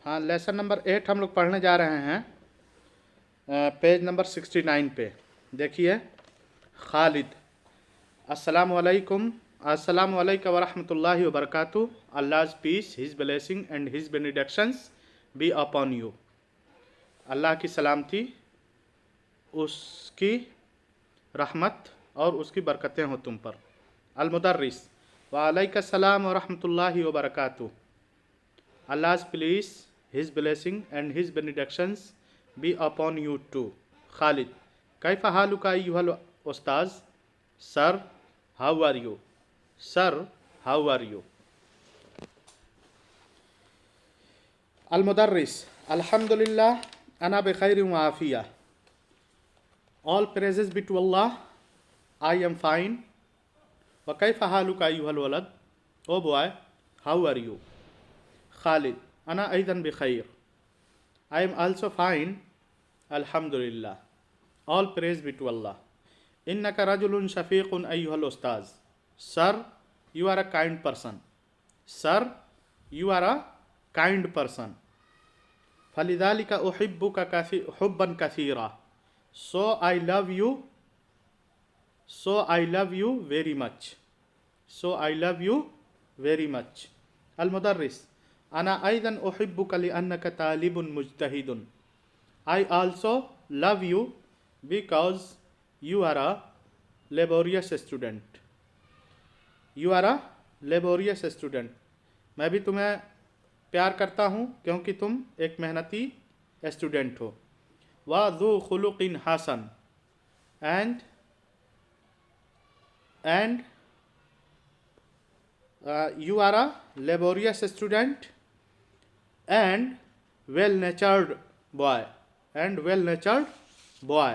हाँ, lesson number 8 हम लोग पढ़ने जा रहे हैं, पेज नंबर 69 पे। देखिए, खालिद, अस्सलाम वालेकुम, अस्सलाम वालेकुम व रहमतुल्लाहि व बरकातुहू, अल्लाह's peace, his blessing and his benedictions be upon you। अल्लाह की सलामती, उसकी रहमत और उसकी बरकतें हो तुम पर। अल-मुदर्रिस, वालैकुम व रहमतुल्लाहि व बरकातुहू, Allah's peace, His blessing and His benedictions be upon you too। Khalid, कैफ हालुका अय्युहल उस्ताज? Sir, how are you? Sir, how are you? अल-मुदर्रिस, अल्हम्दुलिल्लाह अना बिखैर व Aafia. All praises be to Allah, I am fine। व कैफ हालुका अय्युहल वलद? Oh boy, how are you? Khalid, अना ऐदन बिखैर, I am also fine, alhamdulillah। All praise be to Allah। इन्नका रजुलुन शफीकुन अय्युहल उस्ताज। Sir, you are a kind person। Sir, you are a kind person। फलिदालिका उहिब्बुका हुब्बन कसीरा। So I love you, so I love you very much। So I love you very much। अल-मुदर्रिस, अना Aidan उहिब्बुका लिअन्नका तालिबुन मुज्तहिदुन। I also love you because you are a laborious student। You are a laborious student। मैं भी तुम्हें प्यार करता हूँ क्योंकि तुम एक मेहनती स्टूडेंट हो। व ज़ू खुलुक़िन हसन, and you are a laborious student and well-natured boy। and well-natured boy।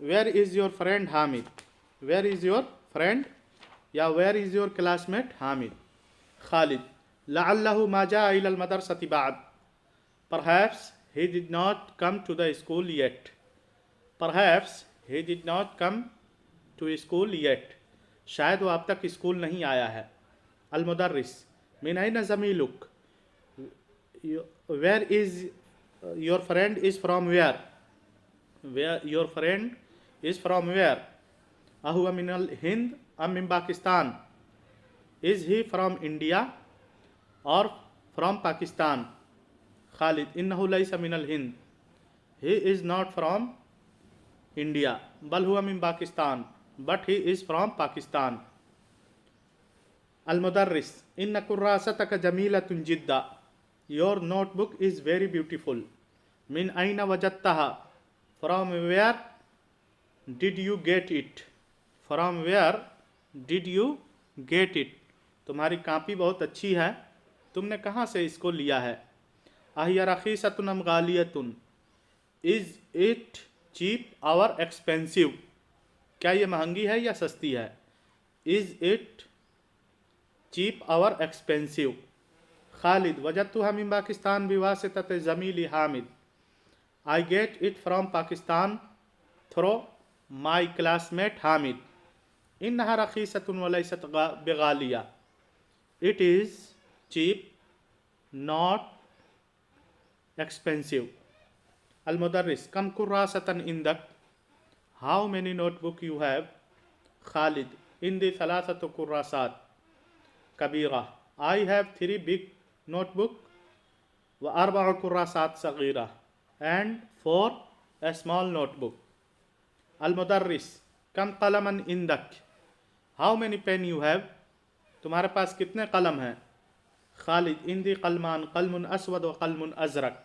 Where is your friend Hamid? Where is your friend या where is your classmate Hamid? Khalid, लअल्लहु मा जाअ इलल मदरसति बाद। Perhaps he did not come to the school yet। Perhaps he did not come to school yet। शायद वो अब तक school नहीं आया है। अल-मुदर्रिस, मिन ऐन ज़मीलुक? Where is your friend is from where? Where your friend is from where? अहुवा मिनल हिंद अम मिन Pakistan? Is he from India or from Pakistan? Khalid, इन्नहु लैसा Minal Hind. He is not from India, बल हुआ मिन Pakistan, but he is from Pakistan। अल-मुदर्रिस, इन्न कुर्रासतक जमीलतुन जिद्दा। Your notebook is very beautiful। मिन ऐन वजदतहा? From where did you get it? From where did you get it? तुम्हारी copy बहुत अच्छी है, तुमने कहाँ से इसको लिया है? अहिया रखीसतुन अम गालियतुन? Is it cheap or expensive? क्या ये महंगी है या सस्ती है? Is it cheap or expensive? Khalid, वजदतुहा मिन Pakistan बिवासितत ज़मीली Hamid. I get it from Pakistan through my classmate Hamid. इन्नहा रखीसतुन वलैसत बिगालिया। It is cheap, not expensive। अल-मुदर्रिस, come कुर्रासतन इंदक? How many notebook you have? Khalid, इंदी सलासतु कुर्रासात कबीरा। I have 3 big notebook व 4 कुर्रासात सगीरा and 4 small notebook। अल-मुदर्रिस, come कलमन इंदक? How many pen you have? तुम्हारे पास कितने कलम हैं? खालिद, इंदी कलमान, कलमुन Aswad व कलमुन Ajrak.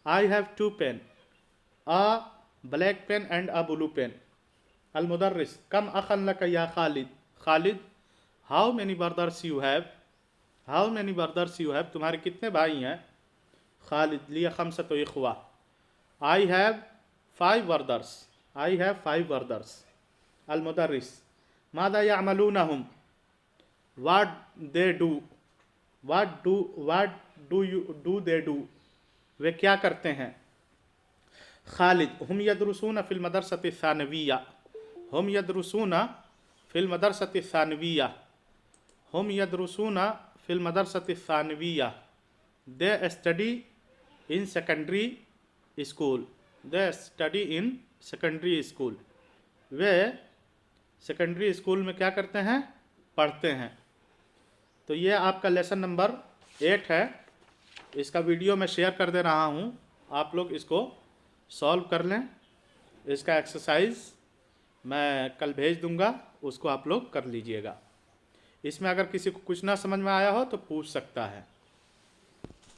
I have 2 pen, a black pen and a blue pen। अल-मुदर्रिस, कम अखन luck या Khalid? Khalid, how many brothers you have? How many brothers you have? तुम्हारे कितने भाई हैं? खालिद, लिया खमसतु इख्वा। I have 5 brothers। I have 5 brothers। अल-मुदर्रिस, मादा यामलूनहुम? What they do? What do they do? वे क्या करते हैं? खालिद, हम यदरुसून फिल मदरसति सानविया। हम यदरुसून फिल मदरसति सानविया। हम यदरुसून फिल मदरसत सानविया, they study in secondary school, they study in secondary school, वे सेकेंडरी स्कूल में क्या करते हैं, पढ़ते हैं। तो ये आपका लेसन नंबर 8 है। इसका वीडियो मैं शेयर कर दे रहा हूँ, आप लोग इसको सॉल्व कर लें। इसका एक्सरसाइज मैं कल भेज दूंगा, उसको आप लोग कर लीजिएगा। इसमें अगर किसी को कुछ ना समझ में आया हो तो पूछ सकता है।